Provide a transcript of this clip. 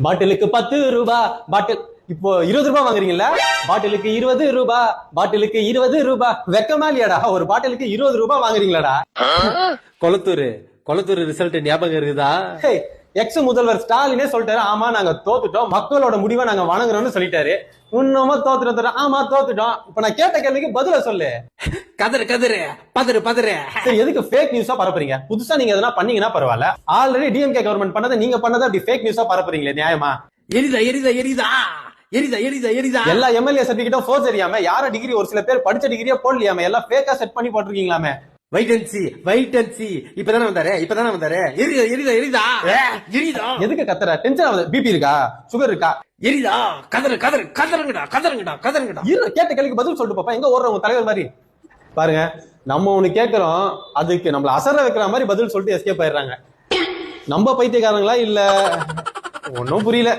பாட்டிலுக்கு 10 ரூபா பாட்டில் இப்போ 20 ரூபாய் வாங்குறீங்கல்ல, பாட்டிலுக்கு 20 ரூபாய், பாட்டிலுக்கு 20 ரூபாய். வெக்கமா இல்லையாடா? ஒரு பாட்டிலுக்கு 20 ரூபாய் வாங்குறீங்களாடா? கொளத்தூர் கொளத்தூர் ரிசல்ட் ஞாபகம் இருக்குதா? எக்ஸ் முதல்வர் ஸ்டாலினே சொல்லிட்டாரு, ஆமா நாங்க தோத்துட்டோம், மக்களோட முடிவை நாங்க வணங்குறோம்னு சொல்லிட்டாரு. இன்னுமா தோத்துட்டோம்? ஆமா தோத்துட்டோம். இப்ப நான் கேட்ட கேள்விக்கு பதில சொல்லு. கதறு கதறு பதறு பதறு. சரி, எதுக்கு ஃபேக் நியூஸா பரப்புறீங்க? புதுசா நீங்க எதனா பண்ணீங்கன்னா பரவாயில்ல. ஆல்ரெடி டிஎம்கே கவர்மெண்ட் பண்ணதை நீங்க பண்ணதை அப்படி ஃபேக் நியூஸா பரப்புறீங்களே, நியாயமா? எரிதா எரிதா எரிதா எரிதா எரிதா எரிதா. எல்லா எம்எல்ஏ சர்டிபிகேட்டும் ஃபோர்ஸ் தெரியாம, யார டிகிரி ஒரு சில பேர் படிச்ச டிகிரியே போடலையாம, எல்லாம் ஃபேக்கா செட் பண்ணி போட்டிருக்கீங்களாமே. Wait and see wait and see. இப்பதானே வந்தாரு எரிதா எரிதா எரிதா எரிதா. எதுக்கு கத்துற? டென்ஷன் ஆகுது? பிபி இருக்கா? சுகர் இருக்கா? எரிதா கதறு கதறு கதறுங்கடா கதறுங்கடா கதறுங்கடா. கேட்ட கேள்விக்கு பதில் சொல்லிட்டு பாப்பா. எங்க ஓடுறவங்க தலைவர் மாதிரி பாருங்க. நம்ம ஒண்ணு கேக்குறோம், அதுக்கு நம்மள அசர வைக்கிற மாதிரி பதில் சொல்லிட்டு எஸ்கேப் ஆயிடுறாங்க. நம்ம பைத்தியக்காரங்களா இல்ல ஒன்னும் புரியல.